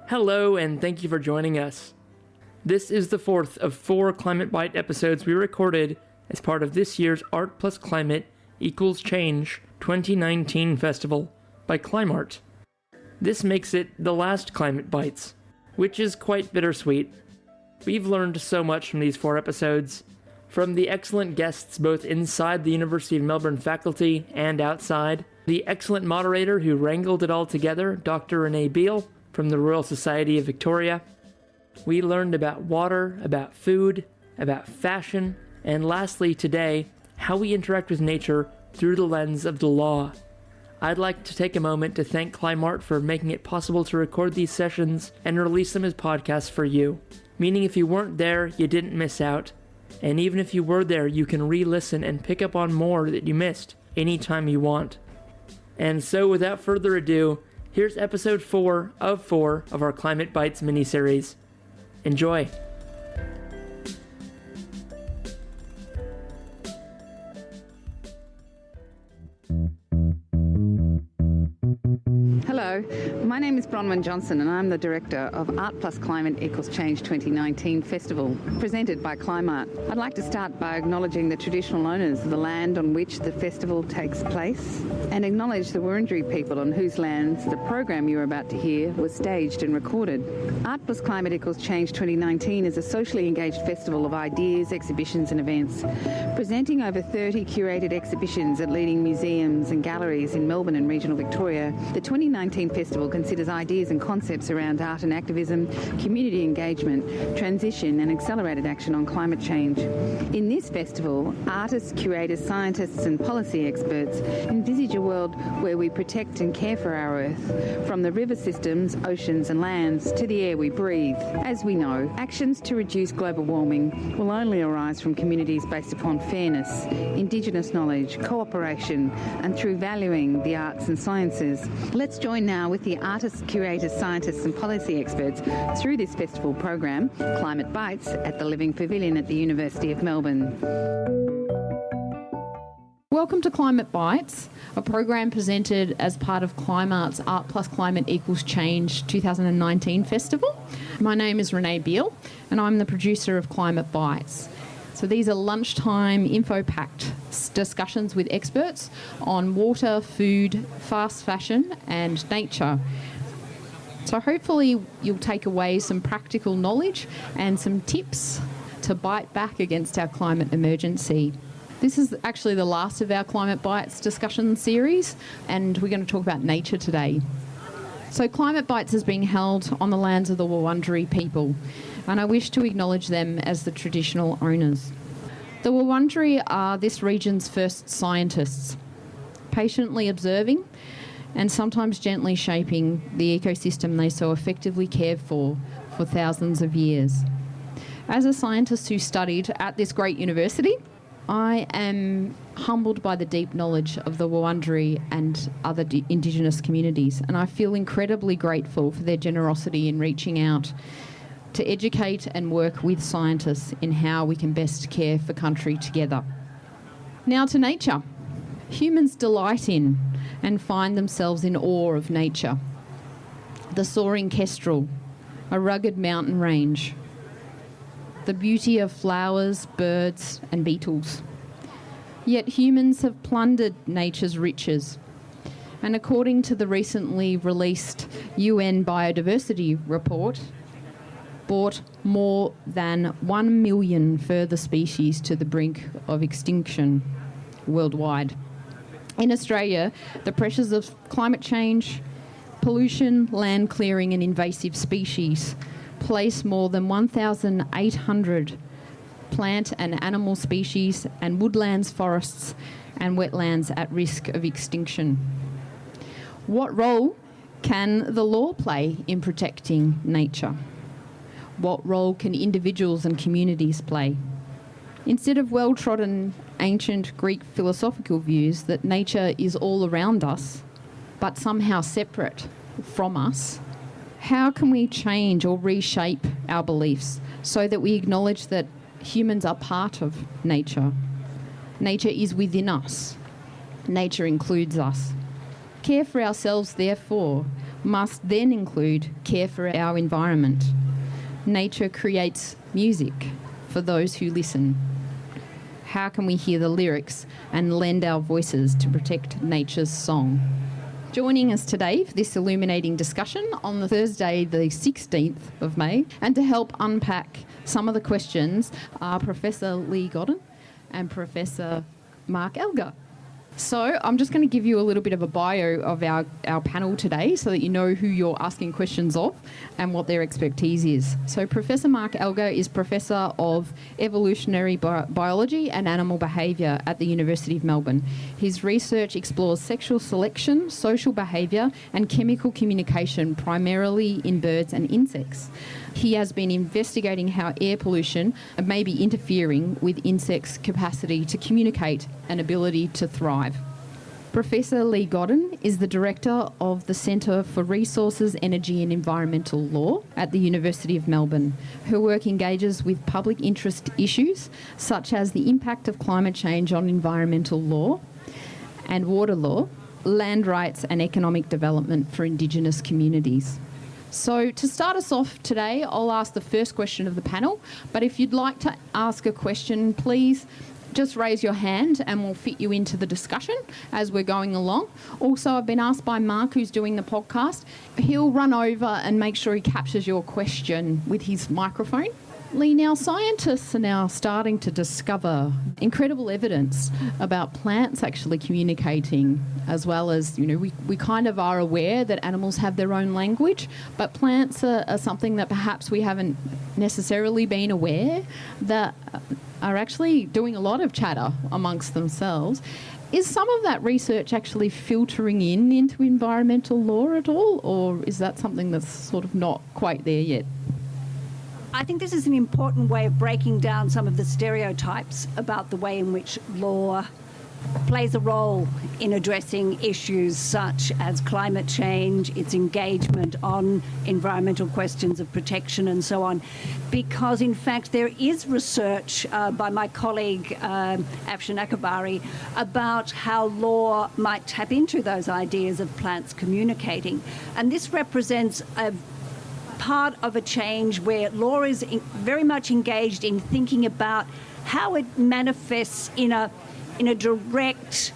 Hello, and thank you for joining us. This is the fourth of 4 Climate Bite episodes we recorded as part of this year's ART+CLIMATE = Change 2019 festival by ClimeArt. This makes it the last Climate Bites, which is quite bittersweet. We've learned so much from these 4 episodes, from the excellent guests both inside the University of Melbourne faculty and outside, the excellent moderator who wrangled it all together, Dr. Renee Beale, from the Royal Society of Victoria. We learned about water, about food, about fashion, and lastly today, how we interact with nature through the lens of the law. I'd like to take a moment to thank ClimeArt for making it possible to record these sessions and release them as podcasts for you, meaning if you weren't there, you didn't miss out. And even if you were there, you can re-listen and pick up on more that you missed anytime you want. And so without further ado, here's episode 4 of our Climate Bites miniseries. Enjoy! Hello, my name is Bronwyn Johnson and I'm the director of ART+CLIMATE = Change 2019 Festival, presented by ClimeArt. I'd like to start by acknowledging the traditional owners of the land on which the festival takes place and acknowledge the Wurundjeri people on whose lands the program you're about to hear was staged and recorded. ART+CLIMATE = Change 2019 is a socially engaged festival of ideas, exhibitions and events, presenting over 30 curated exhibitions at leading museums and galleries in Melbourne and regional Victoria. The 2019 festival considers ideas and concepts around art and activism, community engagement, transition and accelerated action on climate change. In this festival, artists, curators, scientists and policy experts envisage a world where we protect and care for our Earth, from the river systems, oceans and lands to the air we breathe. As we know, actions to reduce global warming will only arise from communities based upon fairness, Indigenous knowledge, cooperation and through valuing the arts and sciences. Let's join now with the artists, curators, scientists and policy experts through this festival program, Climate Bites, at the Living Pavilion at the University of Melbourne. Welcome to Climate Bites, a program presented as part of ClimeArt's ART+CLIMATE = Change 2019 festival. My name is Renee Beale and I'm the producer of Climate Bites. So these are lunchtime info-packed discussions with experts on water, food, fast fashion and nature. So hopefully you'll take away some practical knowledge and some tips to bite back against our climate emergency. This is actually the last of our Climate Bites discussion series, and we're going to talk about nature today. So Climate Bites is being held on the lands of the Wurundjeri people, and I wish to acknowledge them as the traditional owners. The Wurundjeri are this region's first scientists, patiently observing and sometimes gently shaping the ecosystem they so effectively cared for thousands of years. As a scientist who studied at this great university, I am humbled by the deep knowledge of the Wurundjeri and other Indigenous communities, and I feel incredibly grateful for their generosity in reaching out to educate and work with scientists in how we can best care for country together. Now to nature. Humans delight in and find themselves in awe of nature. The soaring kestrel, a rugged mountain range, the beauty of flowers, birds and beetles. Yet humans have plundered nature's riches. And according to the recently released UN Biodiversity Report, brought more than 1 million further species to the brink of extinction worldwide. In Australia, the pressures of climate change, pollution, land clearing and invasive species place more than 1,800 plant and animal species and woodlands, forests and wetlands at risk of extinction. What role can the law play in protecting nature? What role can individuals and communities play? Instead of well-trodden ancient Greek philosophical views that nature is all around us, but somehow separate from us, how can we change or reshape our beliefs so that we acknowledge that humans are part of nature? Nature is within us. Nature includes us. Care for ourselves, therefore, must then include care for our environment. Nature creates music for those who listen. How can we hear the lyrics and lend our voices to protect nature's song? Joining us today for this illuminating discussion on the Thursday, the 16th of May, and to help unpack some of the questions are Professor Lee Godden and Professor Mark Elgar. So I'm just going to give you a little bit of a bio of our panel today so that you know who you're asking questions of and what their expertise is. So Professor Mark Elgar is Professor of Evolutionary Biology and Animal Behaviour at the University of Melbourne. His research explores sexual selection, social behaviour and chemical communication primarily in birds and insects. He has been investigating how air pollution may be interfering with insects' capacity to communicate and ability to thrive. Professor Lee Godden is the Director of the Centre for Resources, Energy and Environmental Law at the University of Melbourne. Her work engages with public interest issues such as the impact of climate change on environmental law and water law, land rights and economic development for Indigenous communities. So to start us off today, I'll ask the first question of the panel, but if you'd like to ask a question, please just raise your hand and we'll fit you into the discussion as we're going along. Also, I've been asked by Mark, who's doing the podcast, he'll run over and make sure he captures your question with his microphone. Lee, now scientists are now starting to discover incredible evidence about plants actually communicating, as well as, we kind of are aware that animals have their own language, but plants are something that perhaps we haven't necessarily been aware that are actually doing a lot of chatter amongst themselves. Is some of that research actually filtering into environmental law at all, or is that something that's sort of not quite there yet? I think this is an important way of breaking down some of the stereotypes about the way in which law plays a role in addressing issues such as climate change, its engagement on environmental questions of protection and so on. Because, in fact, there is research by my colleague Afshan Akabari about how law might tap into those ideas of plants communicating. And this represents a part of a change where law is very much engaged in thinking about how it manifests in a direct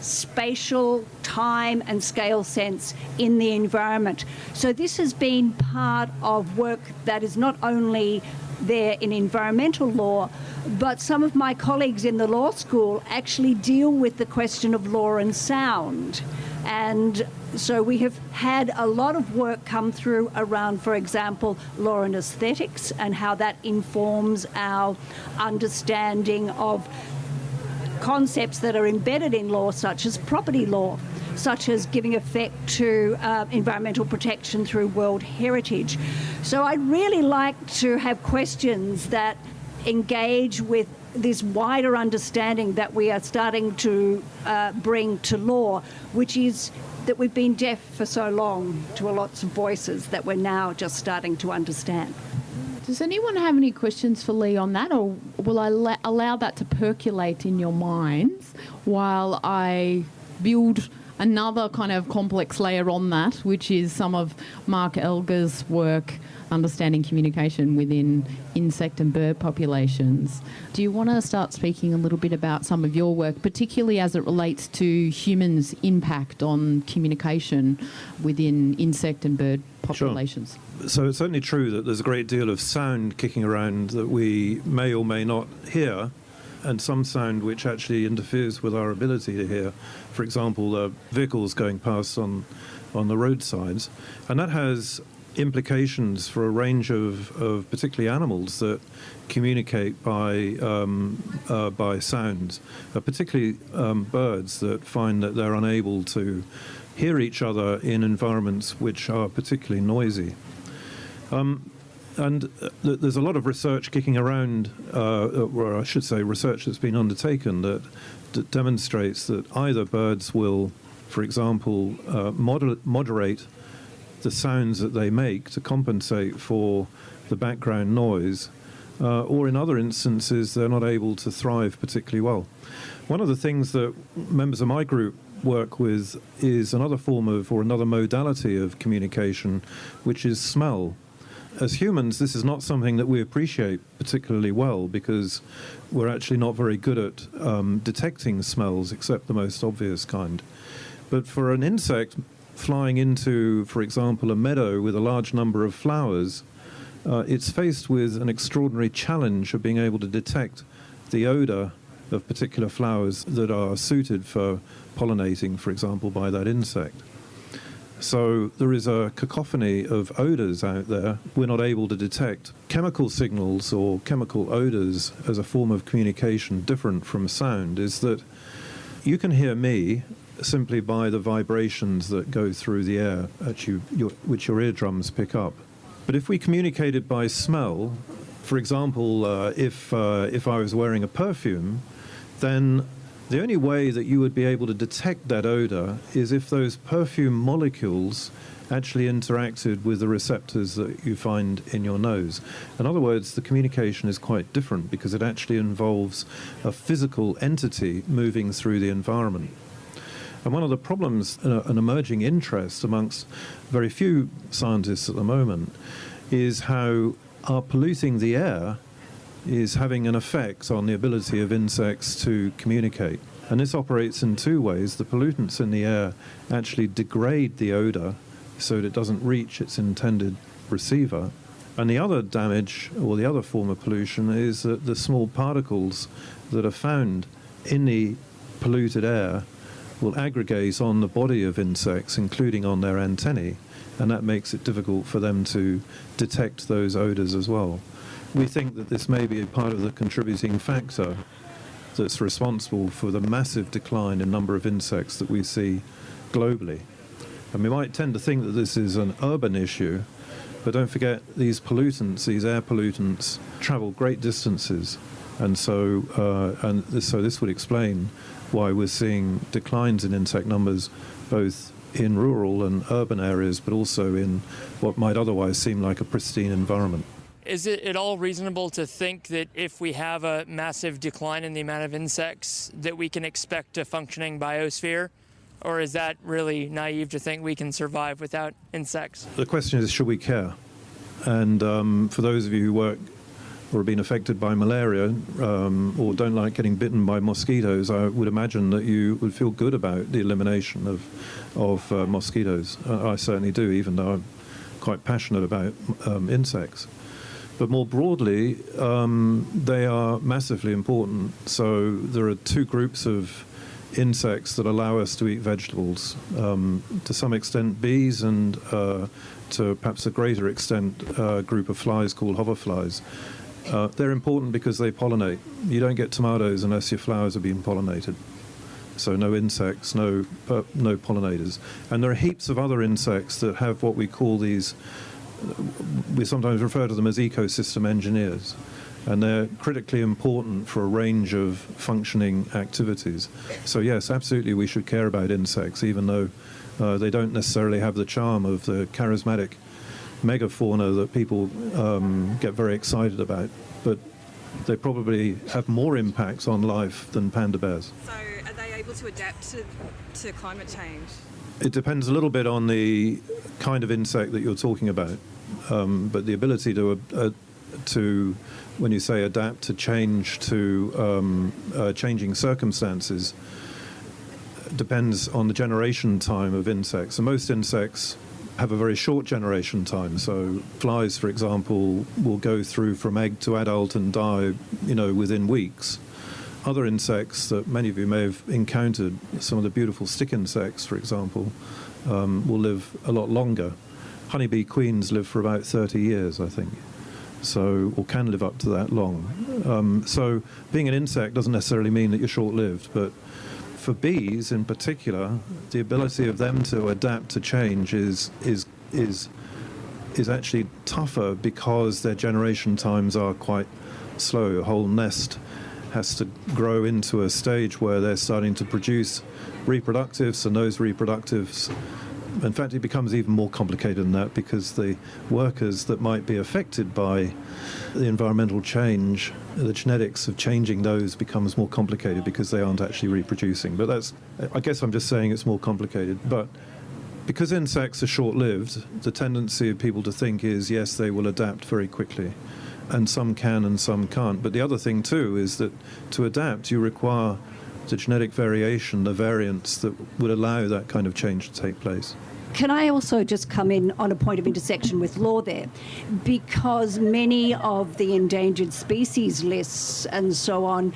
spatial, time and scale sense in the environment. So this has been part of work that is not only there in environmental law, but some of my colleagues in the law school actually deal with the question of law and sound. And so we have had a lot of work come through around, for example, law and aesthetics and how that informs our understanding of concepts that are embedded in law, such as property law, such as giving effect to environmental protection through World Heritage. So I'd really like to have questions that engage with this wider understanding that we are starting to bring to law, which is that we've been deaf for so long to lots of voices that we're now just starting to understand. Does anyone have any questions for Lee on that, or will I allow that to percolate in your minds while I build another kind of complex layer on that, which is some of Mark Elgar's work understanding communication within insect and bird populations. Do you want to start speaking a little bit about some of your work, particularly as it relates to humans' impact on communication within insect and bird populations? Sure. So it's certainly true that there's a great deal of sound kicking around that we may or may not hear, and some sound which actually interferes with our ability to hear. For example, vehicles going past on the roadsides. And that has implications for a range of particularly animals that communicate by sounds, particularly birds that find that they're unable to hear each other in environments which are particularly noisy. And there's a lot of research kicking around, or I should say research that's been undertaken that demonstrates that either birds will, for example, moderate the sounds that they make to compensate for the background noise, or in other instances, they're not able to thrive particularly well. One of the things that members of my group work with is another form of, or another modality of communication, which is smell. As humans, this is not something that we appreciate particularly well because we're actually not very good at detecting smells, except the most obvious kind. But for an insect flying into, for example, a meadow with a large number of flowers, it's faced with an extraordinary challenge of being able to detect the odor of particular flowers that are suited for pollinating, for example, by that insect. So there is a cacophony of odors out there. We're not able to detect chemical signals or chemical odors as a form of communication different from sound. Is that you can hear me simply by the vibrations that go through the air which your eardrums pick up. But if we communicated by smell, for example, if I was wearing a perfume, then the only way that you would be able to detect that odor is if those perfume molecules actually interacted with the receptors that you find in your nose. In other words, the communication is quite different because it actually involves a physical entity moving through the environment. And one of the problems, an emerging interest amongst very few scientists at the moment, is how our polluting the air is having an effect on the ability of insects to communicate. And this operates in two ways. The pollutants in the air actually degrade the odor so that it doesn't reach its intended receiver. And the other damage, or the other form of pollution, is that the small particles that are found in the polluted air will aggregate on the body of insects, including on their antennae, and that makes it difficult for them to detect those odors as well. We think that this may be a part of the contributing factor that's responsible for the massive decline in number of insects that we see globally. And we might tend to think that this is an urban issue, but don't forget these pollutants, these air pollutants, travel great distances. And so this would explain why we're seeing declines in insect numbers both in rural and urban areas, but also in what might otherwise seem like a pristine environment. Is it at all reasonable to think that if we have a massive decline in the amount of insects that we can expect a functioning biosphere? Or is that really naive to think we can survive without insects? The question is, should we care? And for those of you who work or have been affected by malaria or don't like getting bitten by mosquitoes, I would imagine that you would feel good about the elimination of mosquitoes. I certainly do, even though I'm quite passionate about insects. But more broadly, they are massively important. So there are two groups of insects that allow us to eat vegetables. To some extent, bees, and to perhaps a greater extent, a group of flies called hoverflies. They're important because they pollinate. You don't get tomatoes unless your flowers are being pollinated. So no insects, no pollinators. And there are heaps of other insects that have what we call these, we sometimes refer to them as ecosystem engineers. And they're critically important for a range of functioning activities. So yes, absolutely we should care about insects, even though they don't necessarily have the charm of the charismatic megafauna that people get very excited about. But they probably have more impacts on life than panda bears. So are they able to adapt to climate change? It depends a little bit on the kind of insect that you're talking about. But the ability to, when you say adapt, to change to changing circumstances depends on the generation time of insects. And most insects have a very short generation time. So flies, for example, will go through from egg to adult and die, within weeks. Other insects that many of you may have encountered, some of the beautiful stick insects, for example, will live a lot longer. Honeybee queens live for about 30 years, I think, or can live up to that long. So being an insect doesn't necessarily mean that you're short-lived, but for bees in particular, the ability of them to adapt to change is actually tougher because their generation times are quite slow. A whole nest has to grow into a stage where they're starting to produce reproductives, and those reproductives, in fact, it becomes even more complicated than that because the workers that might be affected by the environmental change, the genetics of changing those becomes more complicated because they aren't actually reproducing. But I guess I'm just saying it's more complicated. But because insects are short-lived, the tendency of people to think is, yes, they will adapt very quickly. And some can and some can't. But the other thing, too, is that to adapt, you require the genetic variation, the variants that would allow that kind of change to take place. Can I also just come in on a point of intersection with law there? Because many of the endangered species lists and so on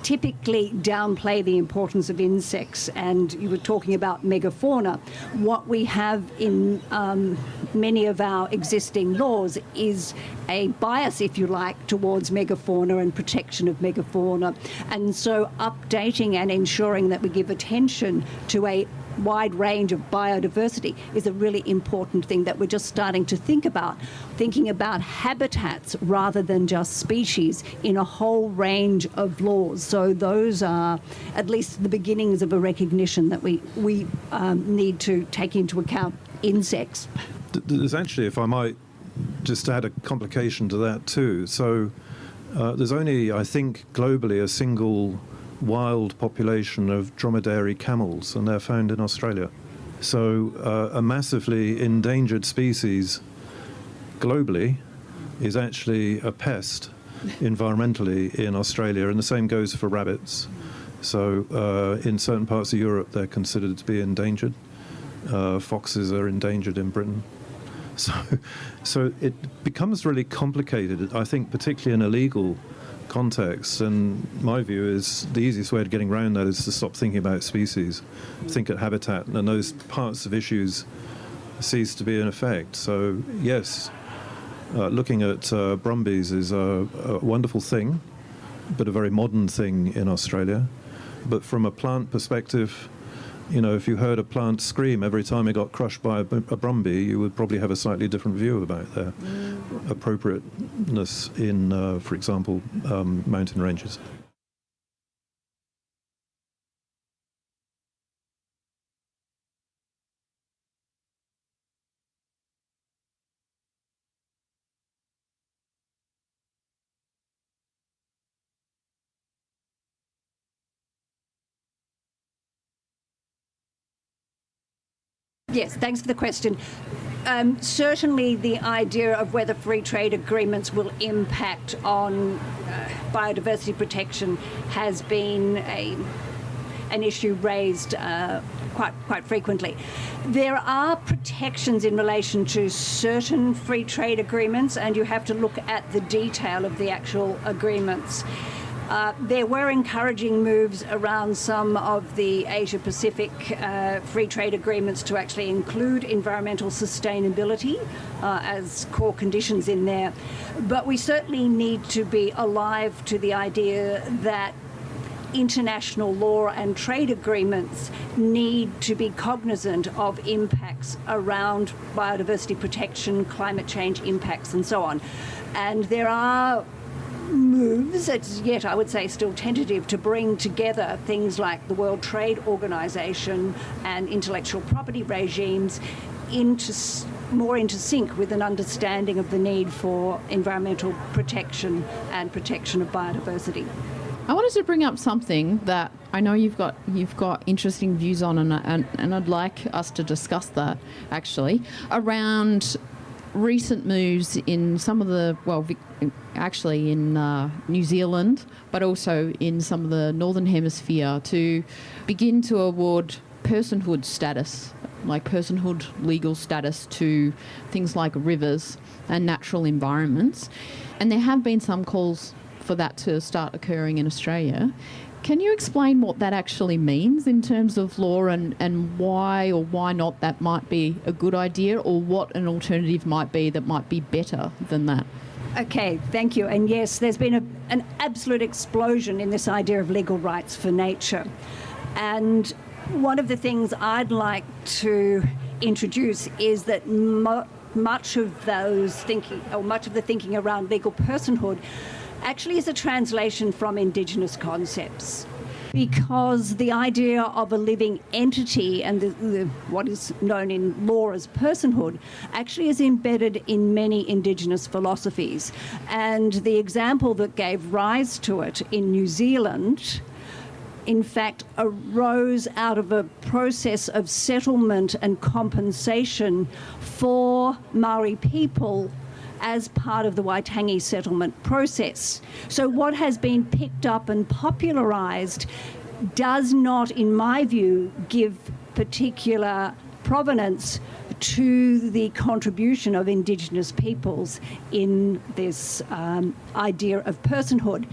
typically downplay the importance of insects, and you were talking about megafauna. What we have in many of our existing laws is a bias, if you like, towards megafauna and protection of megafauna. And so updating and ensuring that we give attention to a wide range of biodiversity is a really important thing that we're just starting to think about, thinking about habitats rather than just species in a whole range of laws. So those are at least the beginnings of a recognition that we need to take into account insects. There's actually, if I might just add a complication to that too. So there's only, I think, globally a single wild population of dromedary camels, and they're found in Australia. So a massively endangered species globally is actually a pest environmentally in Australia, and the same goes for rabbits. So in certain parts of Europe they're considered to be endangered. Foxes are endangered in Britain. So it becomes really complicated, I think, particularly in a legal context, and my view is the easiest way of getting around that is to stop thinking about species, think at habitat, and those parts of issues cease to be in effect. So yes, looking at brumbies is a wonderful thing, but a very modern thing in Australia. But from a plant perspective, you know, if you heard a plant scream every time it got crushed by a brumbie, you would probably have a slightly different view about their appropriateness in, for example, mountain ranges. Yes, thanks for the question. Certainly the idea of whether free trade agreements will impact on biodiversity protection has been an issue raised quite frequently. There are protections in relation to certain free trade agreements, and you have to look at the detail of the actual agreements. There were encouraging moves around some of the Asia-Pacific free trade agreements to actually include environmental sustainability as core conditions in there. But we certainly need to be alive to the idea that international law and trade agreements need to be cognizant of impacts around biodiversity protection, climate change impacts, and so on. And there are moves, it's yet I would say still tentative, to bring together things like the World Trade Organization and intellectual property regimes more into sync with an understanding of the need for environmental protection and protection of biodiversity. I wanted to bring up something that I know you've got interesting views on, and I'd like us to discuss that actually around recent moves in some of the, actually in New Zealand, but also in some of the Northern Hemisphere, to begin to award personhood status, like personhood legal status, to things like rivers and natural environments. And there have been some calls for that to start occurring in Australia. Can you explain what that actually means in terms of law, and why or why not that might be a good idea, or what an alternative might be that might be better than that? Okay, thank you. And yes, there's been an absolute explosion in this idea of legal rights for nature. And one of the things I'd like to introduce is that much of the thinking around legal personhood actually is a translation from Indigenous concepts. because the idea of a living entity and what is known in law as personhood actually is embedded in many Indigenous philosophies. And the example that gave rise to it in New Zealand, in fact, arose out of a process of settlement and compensation for Maori people as part of the Waitangi settlement process. So what has been picked up and popularised does not, in my view, give particular provenance to the contribution of Indigenous peoples in this idea of personhood.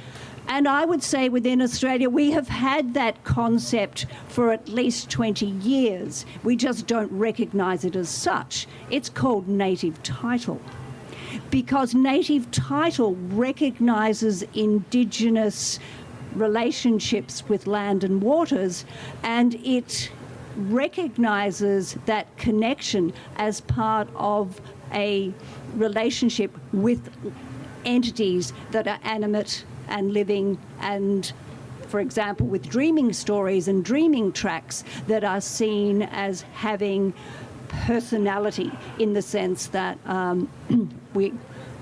And I would say within Australia, we have had that concept for at least 20 years. We just don't recognise it as such. It's called native title, because native title recognises Indigenous relationships with land and waters, and it recognises that connection as part of a relationship with entities that are animate and living, and, for example, with dreaming stories and dreaming tracks that are seen as having personality in the sense that we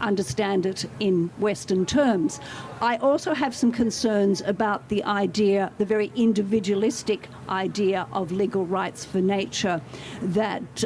understand it in Western terms. I also have some concerns about the idea, the very individualistic idea of legal rights for nature that,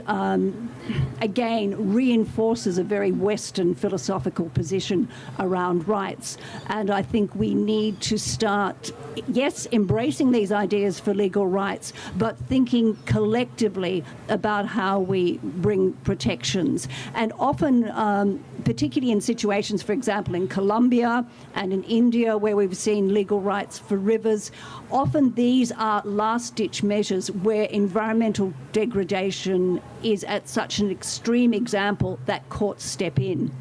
again, reinforces a very Western philosophical position around rights. And I think we need to start, yes, embracing these ideas for legal rights, but thinking collectively about how we bring protections. And often, particularly in situations, for example, in Colombia and in India, where we've seen legal rights for rivers, often these are last-ditch measures where environmental degradation is at such an extreme example that courts step in.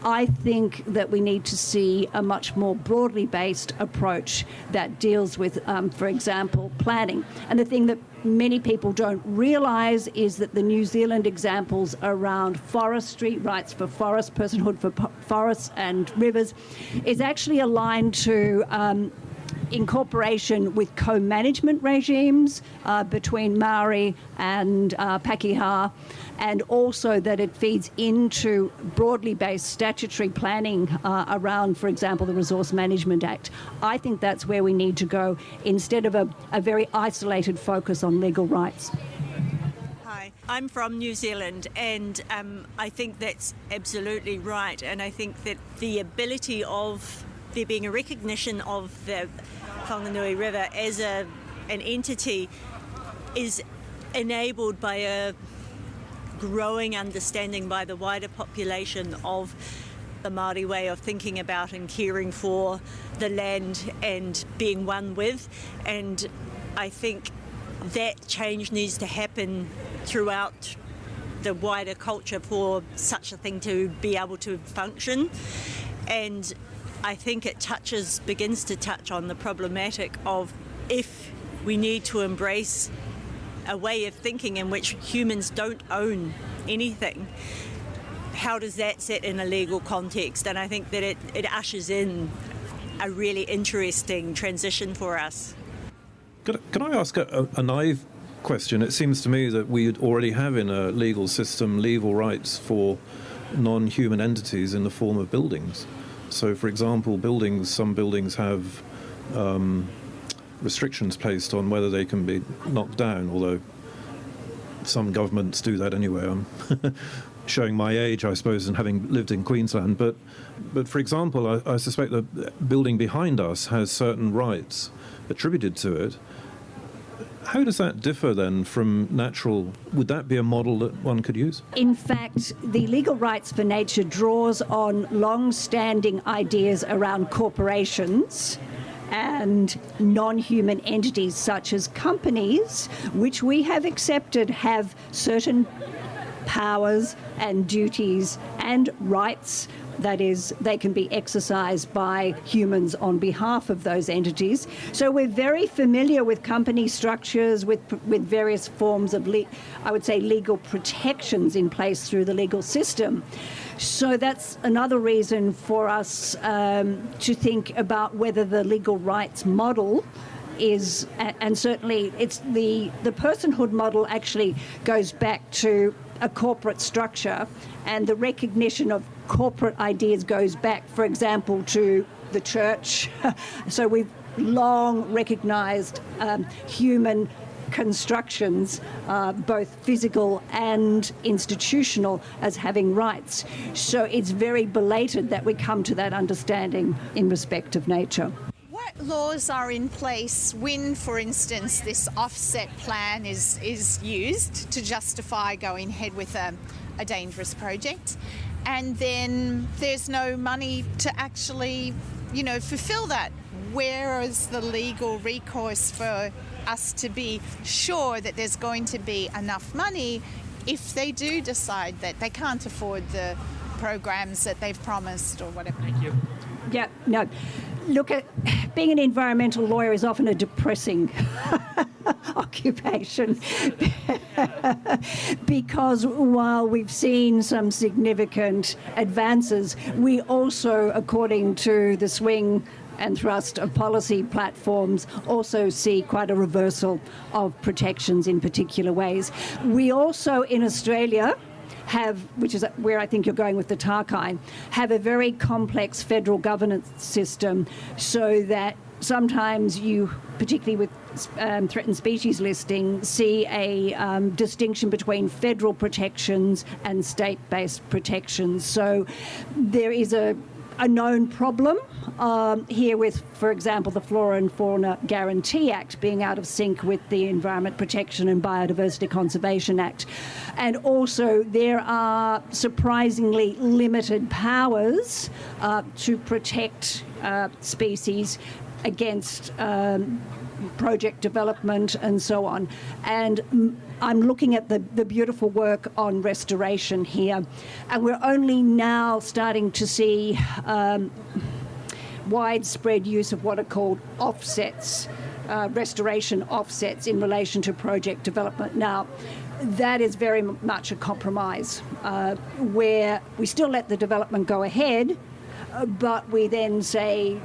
I think that we need to see a much more broadly based approach that deals with, for example, planning. And the thing that many people don't realise is that the New Zealand examples around forestry, rights for forest, personhood for forests and rivers, is actually aligned to incorporation with co-management regimes between Maori and Pakeha, and also that it feeds into broadly based statutory planning around, for example, the Resource Management Act. I think that's where we need to go instead of a very isolated focus on legal rights. Hi, I'm from New Zealand, and I think that's absolutely right. And I think that the ability of there being a recognition of the Whanganui River as an entity is enabled by a growing understanding by the wider population of the Māori way of thinking about and caring for the land and being one with. And I think that change needs to happen throughout the wider culture for such a thing to be able to function. And I think it begins to touch on the problematic of if we need to embrace a way of thinking in which humans don't own anything, how does that sit in a legal context? And I think that it ushers in a really interesting transition for us. Can I ask a naive question? It seems to me that we already have in a legal system legal rights for non-human entities in the form of buildings. So, for example, some buildings have restrictions placed on whether they can be knocked down, although some governments do that anyway. I'm showing my age, I suppose, and having lived in Queensland. But for example, I suspect the building behind us has certain rights attributed to it. How does that differ then from natural? Would that be a model that one could use? In fact, the legal rights for nature draws on long-standing ideas around corporations and non-human entities such as companies, which we have accepted have certain powers and duties and rights. That is, they can be exercised by humans on behalf of those entities. So we're very familiar with company structures, with various forms of, I would say, legal protections in place through the legal system. So that's another reason for us to think about whether the legal rights model is, and certainly it's the personhood model actually goes back to a corporate structure, and the recognition of corporate ideas goes back, for example, to the church. So we've long recognised human constructions, both physical and institutional, as having rights. So it's very belated that we come to that understanding in respect of nature. What laws are in place when, for instance, this offset plan is used to justify going ahead with a dangerous project, and then there's no money to actually, fulfill that? Where is the legal recourse for us to be sure that there's going to be enough money if they do decide that they can't afford the programs that they've promised or whatever? Thank you. Yeah, no. Look, being an environmental lawyer is often a depressing occupation because while we've seen some significant advances, we also, according to the swing and thrust of policy platforms, also see quite a reversal of protections in particular ways. We also, in Australia, have, which is where I think you're going with the Tarkai, have a very complex federal governance system, so that sometimes you, particularly with threatened species listing, see a distinction between federal protections and state-based protections. So there is a known problem here with, for example, the Flora and Fauna Guarantee Act being out of sync with the Environment Protection and Biodiversity Conservation Act. And also there are surprisingly limited powers to protect species against project development and so on. And I'm looking at the beautiful work on restoration here, and we're only now starting to see widespread use of what are called offsets, restoration offsets in relation to project development. Now, that is very much a compromise where we still let the development go ahead, but we then say,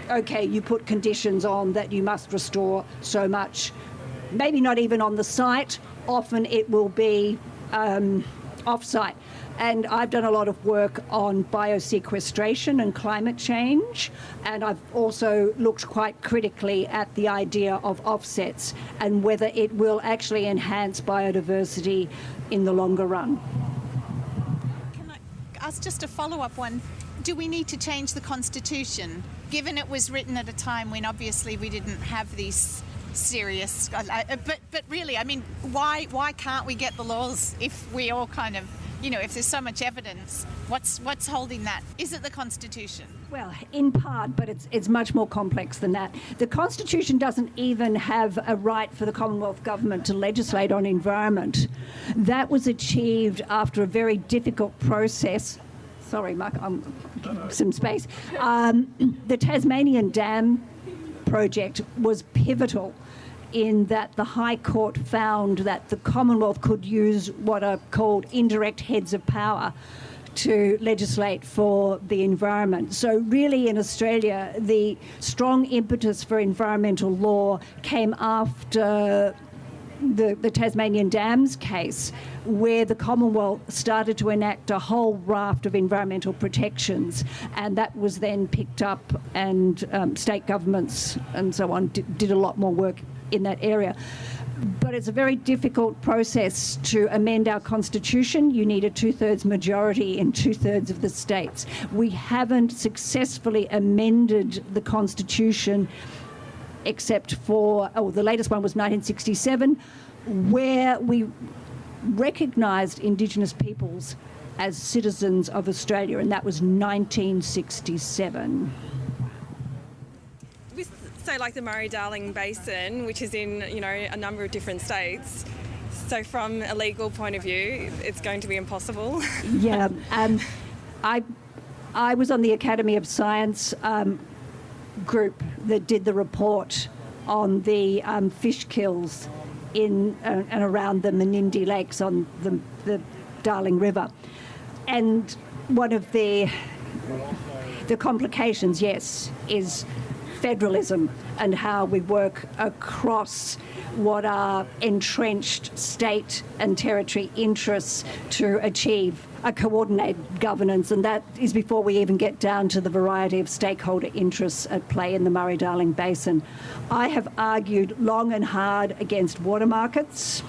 okay, you put conditions on that you must restore so much, maybe not even on the site. Often it will be off-site. And I've done a lot of work on biosequestration and climate change, and I've also looked quite critically at the idea of offsets and whether it will actually enhance biodiversity in the longer run. Can I ask just a follow-up one? Do we need to change the Constitution, given it was written at a time when obviously we didn't have these serious... But really, I mean, why can't we get the laws if we all kind of, if there's so much evidence? What's holding that? Is it the Constitution? Well, in part, but it's much more complex than that. The Constitution doesn't even have a right for the Commonwealth Government to legislate on environment. That was achieved after a very difficult process. Sorry, Mark, I'm giving some space. The Tasmanian Dam project was pivotal in that the High Court found that the Commonwealth could use what are called indirect heads of power to legislate for the environment. So really in Australia, the strong impetus for environmental law came after the Tasmanian Dams case, where the Commonwealth started to enact a whole raft of environmental protections, and that was then picked up, and state governments and so on did a lot more work in that area. But it's a very difficult process to amend our constitution. You need a 2/3 majority in 2/3 of the states. We haven't successfully amended the constitution except for, the latest one was 1967, where we recognised Indigenous peoples as citizens of Australia, and that was 1967. With, say, like the Murray-Darling Basin, which is in, a number of different states, so from a legal point of view, it's going to be impossible. Yeah, I was on the Academy of Science group that did the report on the fish kills in and around the Menindee Lakes on the Darling River. And one of the complications, yes, is federalism and how we work across what are entrenched state and territory interests to achieve a coordinated governance, and that is before we even get down to the variety of stakeholder interests at play in the Murray-Darling Basin. I have argued long and hard against water markets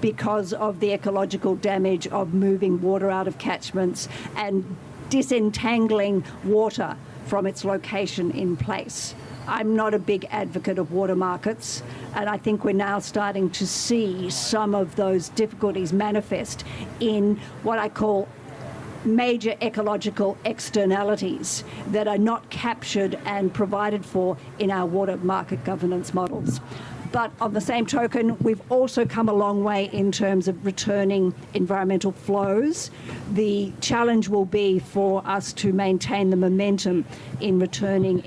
because of the ecological damage of moving water out of catchments and disentangling water from its location in place. I'm not a big advocate of water markets, and I think we're now starting to see some of those difficulties manifest in what I call major ecological externalities that are not captured and provided for in our water market governance models. But on the same token, we've also come a long way in terms of returning environmental flows. The challenge will be for us to maintain the momentum in returning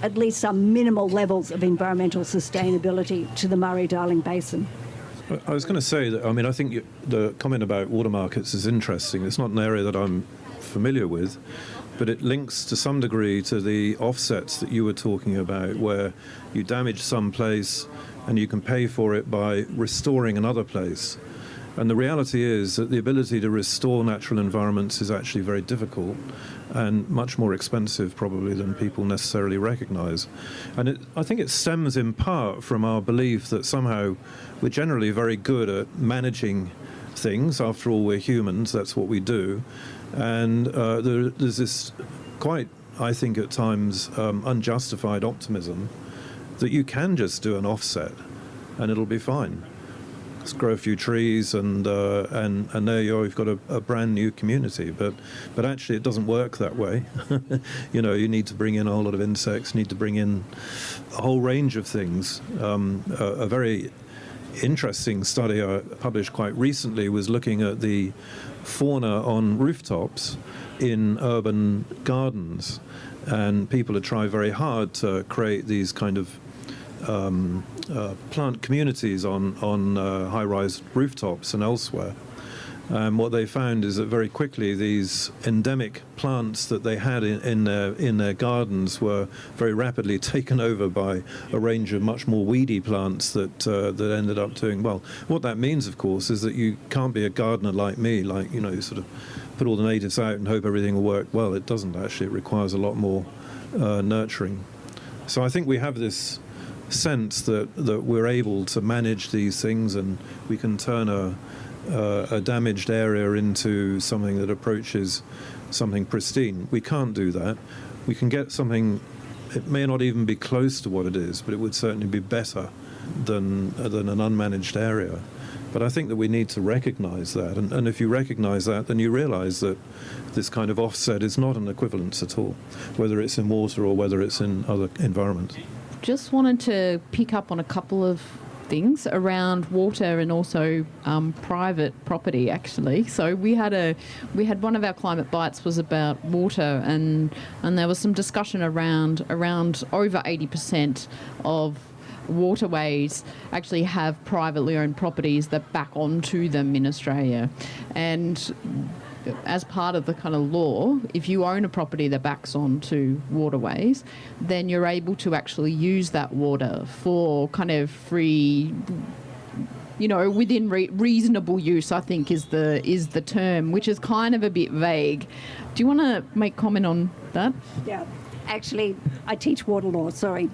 at least some minimal levels of environmental sustainability to the Murray-Darling Basin. I was going to say that, I think the comment about water markets is interesting. It's not an area that I'm familiar with, but it links to some degree to the offsets that you were talking about, where you damage some place and you can pay for it by restoring another place. And the reality is that the ability to restore natural environments is actually very difficult and much more expensive probably than people necessarily recognize. And I think it stems in part from our belief that somehow we're generally very good at managing things. After all, we're humans, that's what we do. And there's this quite, I think at times, unjustified optimism that you can just do an offset and it'll be fine. Just grow a few trees and there you've got a brand new community. But actually it doesn't work that way. You need to bring in a whole lot of insects, need to bring in a whole range of things. A very interesting study I published quite recently was looking at the fauna on rooftops in urban gardens, and people had tried very hard to create these kind of plant communities on high-rise rooftops and elsewhere. What they found is that very quickly these endemic plants that they had in their gardens were very rapidly taken over by a range of much more weedy plants that ended up doing well. What that means, of course, is that you can't be a gardener like me, you sort of put all the natives out and hope everything will work. Well, it doesn't actually. It requires a lot more nurturing. So I think we have this sense that we're able to manage these things, and we can turn a damaged area into something that approaches something pristine. We can't do that. We can get something, it may not even be close to what it is, but it would certainly be better than an unmanaged area. But I think that we need to recognize that, and if you recognize that, then you realize that this kind of offset is not an equivalence at all, whether it's in water or whether it's in other environments. Just wanted to pick up on a couple of things around water and also private property, actually. So we had one of our climate bites was about water, and there was some discussion around over 80% of waterways actually have privately owned properties that back onto them in Australia. And as part of the kind of law, if you own a property that backs onto waterways, then you're able to actually use that water for kind of free, within reasonable use, I think is the term, which is kind of a bit vague. Do you want to make comment on that? Yeah. Actually, I teach water law, sorry.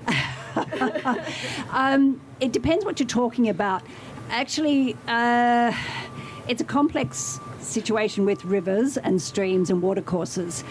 It depends what you're talking about. Actually, it's a complex situation with rivers and streams and watercourses.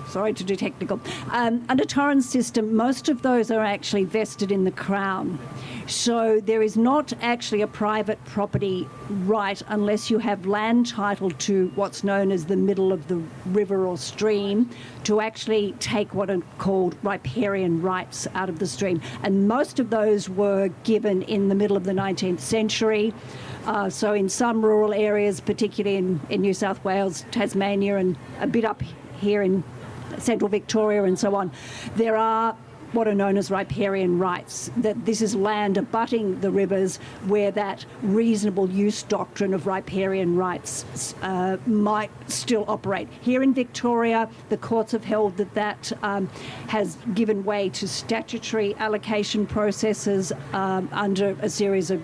Sorry to do technical. Under Torrens system, most of those are actually vested in the Crown. So there is not actually a private property right unless you have land title to what's known as the middle of the river or stream to actually take what are called riparian rights out of the stream. And most of those were given in the middle of the 19th century. So in some rural areas, particularly in New South Wales, Tasmania, and a bit up here in central Victoria and so on, there are what are known as riparian rights, that this is land abutting the rivers where that reasonable use doctrine of riparian rights might still operate. Here in Victoria, the courts have held that has given way to statutory allocation processes under a series of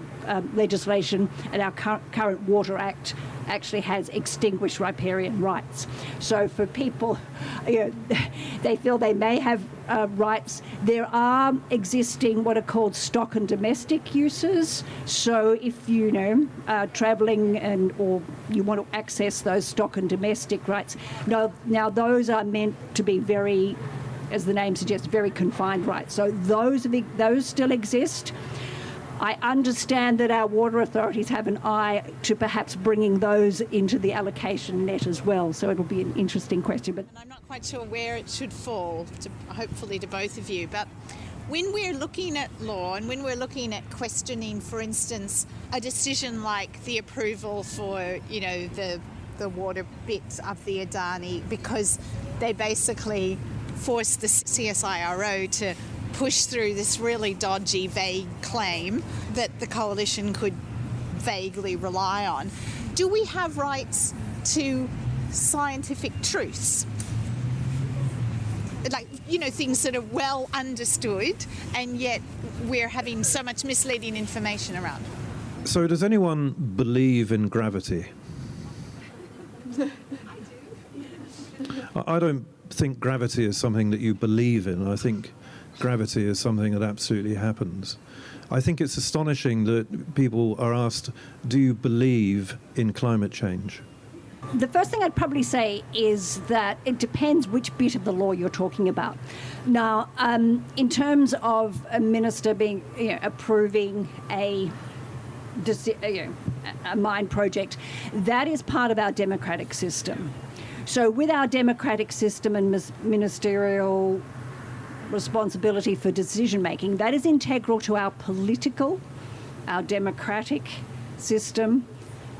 legislation, and our current Water Act actually has extinguished riparian rights. So for people, they feel they may have rights. There are existing what are called stock and domestic uses. So if you are travelling or you want to access those stock and domestic rights, now those are meant to be very, as the name suggests, very confined rights. So those still exist. I understand that our water authorities have an eye to perhaps bringing those into the allocation net as well. So it'll be an interesting question. But I'm not quite sure where it should fall, hopefully to both of you. But when we're looking at law and when we're looking at questioning, for instance, a decision like the approval for, the water bits of the Adani, because they basically forced the CSIRO to push through this really dodgy, vague claim that the coalition could vaguely rely on. Do we have rights to scientific truths? Like, things that are well understood, and yet we're having so much misleading information around. So does anyone believe in gravity? I don't think gravity is something that you believe in. I think gravity is something that absolutely happens. I think it's astonishing that people are asked, do you believe in climate change? The first thing I'd probably say is that it depends which bit of the law you're talking about. Now, in terms of a minister approving a mine project, that is part of our democratic system. So with our democratic system and ministerial responsibility for decision making, that is integral to our political, our democratic system,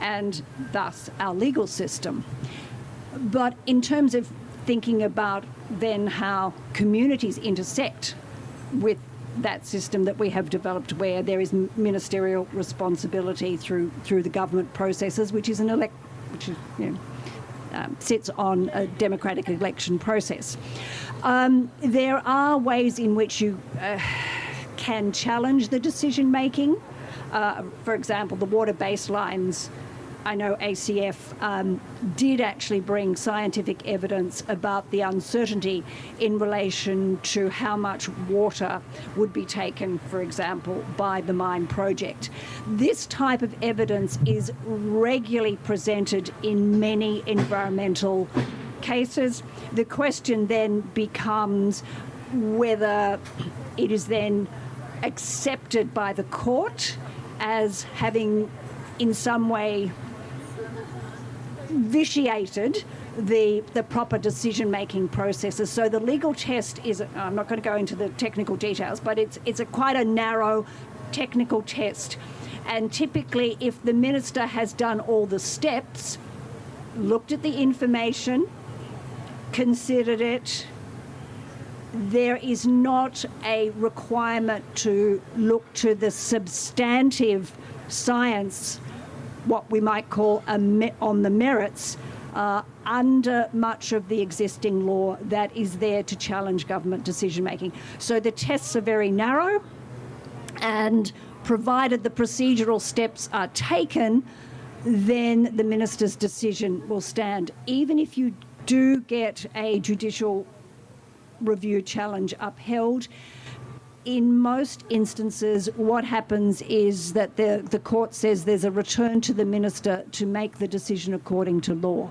and thus our legal system. But in terms of thinking about then how communities intersect with that system that we have developed, where there is ministerial responsibility through the government processes, which is sits on a democratic election process. There are ways in which you can challenge the decision making. For example, the water baselines. I know ACF did actually bring scientific evidence about the uncertainty in relation to how much water would be taken, for example, by the mine project. This type of evidence is regularly presented in many environmental cases. The question then becomes whether it is then accepted by the court as having in some way vitiated the proper decision-making processes. So the legal test is, I'm not going to go into the technical details, but it's quite a narrow technical test. And typically, if the minister has done all the steps, looked at the information, considered it, there is not a requirement to look to the substantive science, what we might call on the merits, under much of the existing law that is there to challenge government decision making. So the tests are very narrow, and provided the procedural steps are taken, then the minister's decision will stand. Even if you do get a judicial review challenge upheld, in most instances, what happens is that the court says there's a return to the minister to make the decision according to law.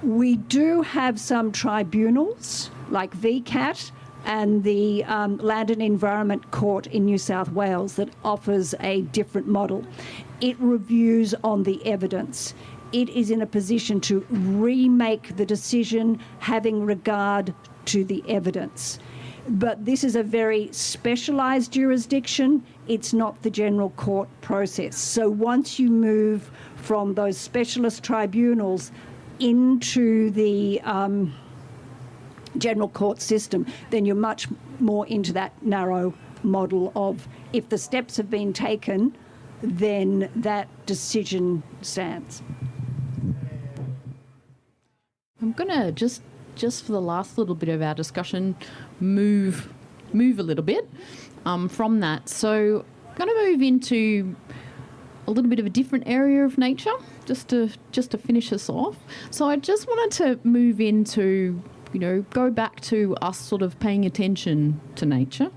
We do have some tribunals, like VCAT and the Land and Environment Court in New South Wales, that offers a different model. It reviews on the evidence. It is in a position to remake the decision having regard to the evidence. But this is a very specialised jurisdiction. It's not the general court process. So once you move from those specialist tribunals into the general court system, then you're much more into that narrow model of if the steps have been taken, then that decision stands. I'm going to just for the last little bit of our discussion, move a little bit from that. So I'm going to move into a little bit of a different area of nature, just to finish us off. So I just wanted to move into, go back to us sort of paying attention to nature.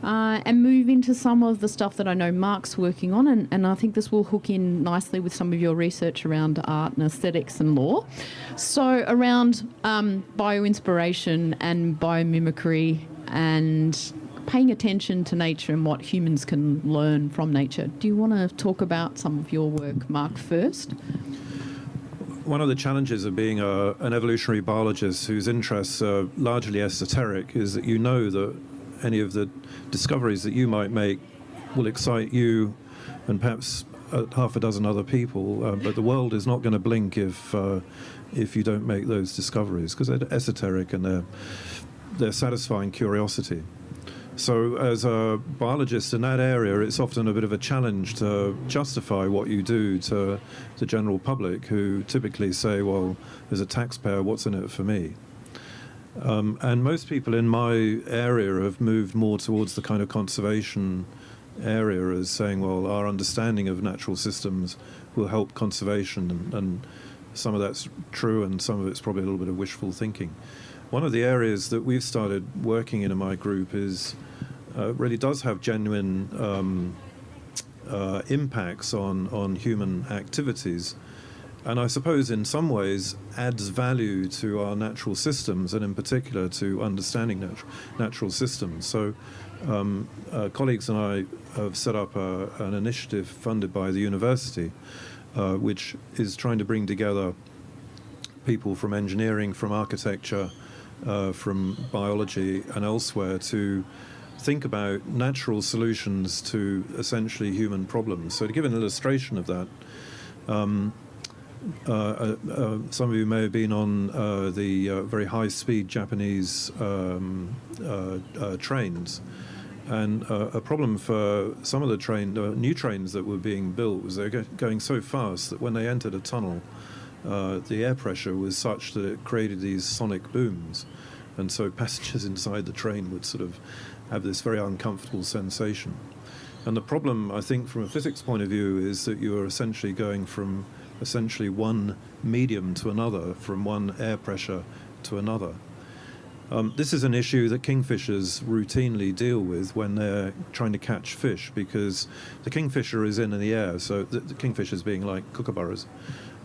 And move into some of the stuff that I know Mark's working on, and I think this will hook in nicely with some of your research around art and aesthetics and law. So around bioinspiration and biomimicry and paying attention to nature and what humans can learn from nature. Do you want to talk about some of your work, Mark, first? One of the challenges of being an evolutionary biologist whose interests are largely esoteric is that you know that any of the discoveries that you might make will excite you and perhaps half a dozen other people, but the world is not going to blink if you don't make those discoveries, because they're esoteric and they're satisfying curiosity. So as a biologist in that area, it's often a bit of a challenge to justify what you do to the general public, who typically say, well, as a taxpayer, what's in it for me? And most people in my area have moved more towards the kind of conservation area as saying, well, our understanding of natural systems will help conservation, and some of that's true and some of it's probably a little bit of wishful thinking. One of the areas that we've started working in my group is really does have genuine impacts on human activities, and I suppose in some ways adds value to our natural systems, and in particular to understanding natural systems. So colleagues and I have set up an initiative funded by the university, which is trying to bring together people from engineering, from architecture, from biology and elsewhere to think about natural solutions to essentially human problems. So to give an illustration of that, some of you may have been on the very high-speed Japanese trains, and a problem for some of the new trains that were being built was they were going so fast that when they entered a tunnel, the air pressure was such that it created these sonic booms, and so passengers inside the train would sort of have this very uncomfortable sensation. And the problem, I think, from a physics point of view, is that you are essentially going from essentially one medium to another, from one air pressure to another. This is an issue that kingfishers routinely deal with when they're trying to catch fish, because the kingfisher is in the air, so the kingfishers being like kookaburras.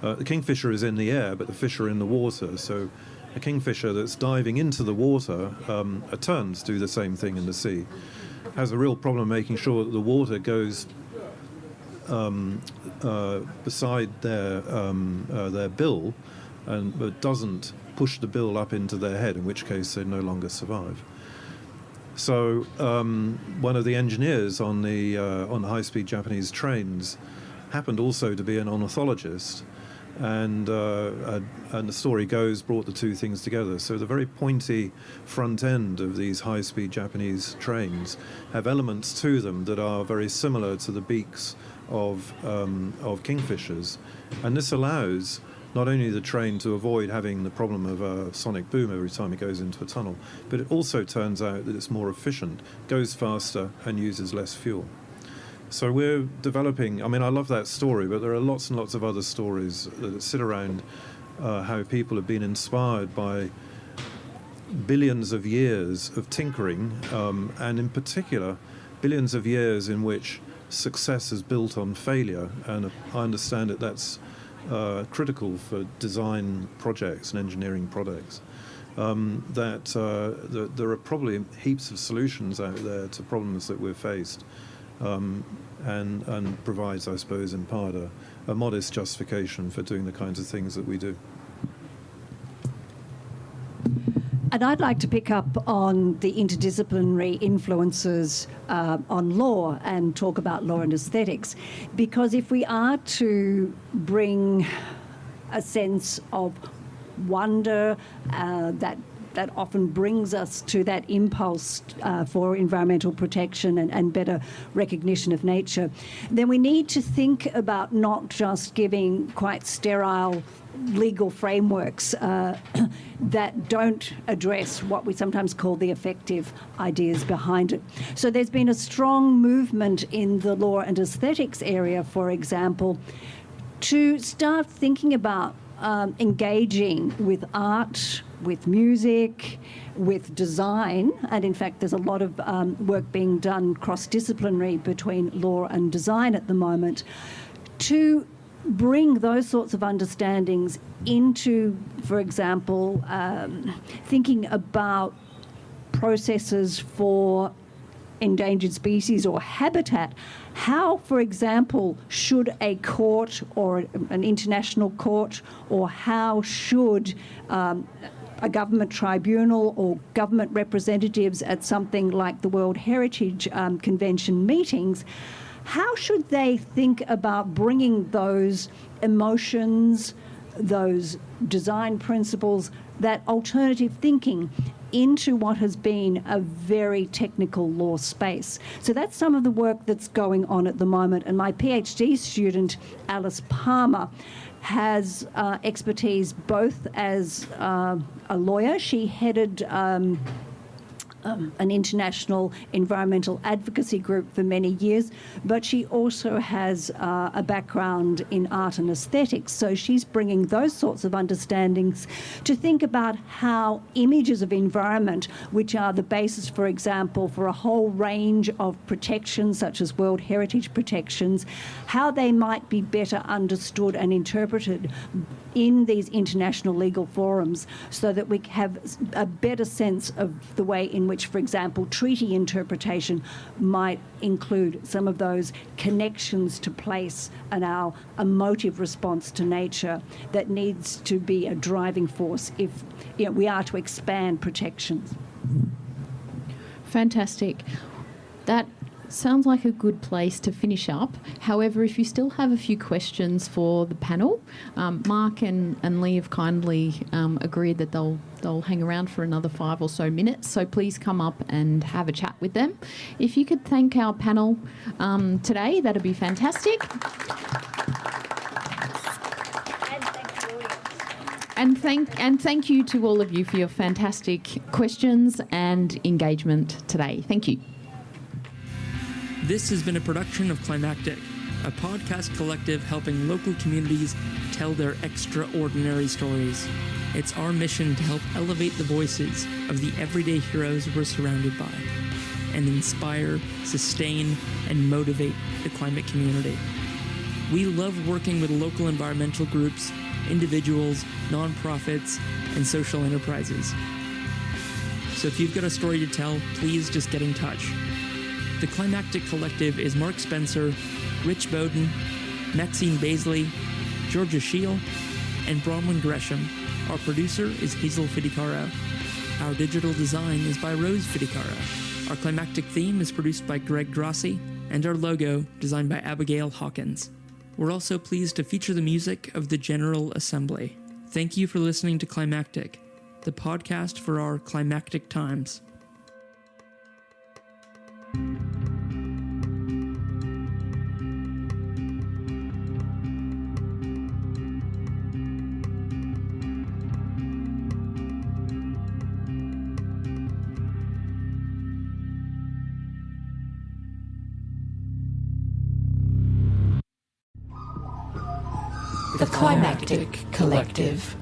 The kingfisher is in the air, but the fish are in the water, so a kingfisher that's diving into the water, terns do the same thing in the sea, has a real problem making sure that the water goes beside their bill, but doesn't push the bill up into their head, in which case they no longer survive. So one of the engineers on the high-speed Japanese trains happened also to be an ornithologist, and the story goes, brought the two things together. So the very pointy front end of these high-speed Japanese trains have elements to them that are very similar to the beaks of kingfishers, and this allows not only the train to avoid having the problem of a sonic boom every time it goes into a tunnel, but it also turns out that it's more efficient, goes faster, and uses less fuel. So we're developing, I mean, I love that story, but there are lots and lots of other stories that sit around how people have been inspired by billions of years of tinkering, and in particular, billions of years in which success is built on failure. And I understand that that's critical for design projects and engineering projects. That there are probably heaps of solutions out there to problems that we're faced. And provides, I suppose, in part a modest justification for doing the kinds of things that we do. And I'd like to pick up on the interdisciplinary influences on law and talk about law and aesthetics, because if we are to bring a sense of wonder that that often brings us to that impulse for environmental protection and better recognition of nature, then we need to think about not just giving quite sterile legal frameworks that don't address what we sometimes call the effective ideas behind it. So there's been a strong movement in the law and aesthetics area, for example, to start thinking about engaging with art, with music, with design, and in fact there's a lot of work being done cross-disciplinary between law and design at the moment, to bring those sorts of understandings into, for example, thinking about processes for endangered species or habitat. How, for example, should a court or an international court, or how should a government tribunal or government representatives at something like the World Heritage Convention meetings, how should they think about bringing those emotions, those design principles, that alternative thinking into what has been a very technical law space? So that's some of the work that's going on at the moment. And my PhD student, Alice Palmer, has expertise both as a lawyer. She headed an international environmental advocacy group for many years, but she also has a background in art and aesthetics. So she's bringing those sorts of understandings to think about how images of environment, which are the basis, for example, for a whole range of protections, such as World Heritage protections, how they might be better understood and interpreted in these international legal forums, so that we have a better sense of the way in which, for example, treaty interpretation might include some of those connections to place and our emotive response to nature that needs to be a driving force if we are to expand protections. Fantastic. That sounds like a good place to finish up. However, if you still have a few questions for the panel, Mark and Lee have kindly agreed that they'll hang around for another 5 or so minutes, so please come up and have a chat with them. If you could thank our panel today, that'd be fantastic. And thank you to all of you for your fantastic questions and engagement today. Thank you. This has been a production of Climactic, a podcast collective helping local communities tell their extraordinary stories. It's our mission to help elevate the voices of the everyday heroes we're surrounded by, and inspire, sustain, and motivate the climate community. We love working with local environmental groups, individuals, nonprofits, and social enterprises. So if you've got a story to tell, please just get in touch. The Climactic Collective is Mark Spencer, Rich Bowden, Maxine Baisley, Georgia Scheel, and Bronwyn Gresham. Our producer is Hazel Fidicaro. Our digital design is by Rose Fidicaro. Our climactic theme is produced by Greg Grossi, and our logo designed by Abigail Hawkins. We're also pleased to feature the music of the General Assembly. Thank you for listening to Climactic, the podcast for our climactic times. The Climactic Collective.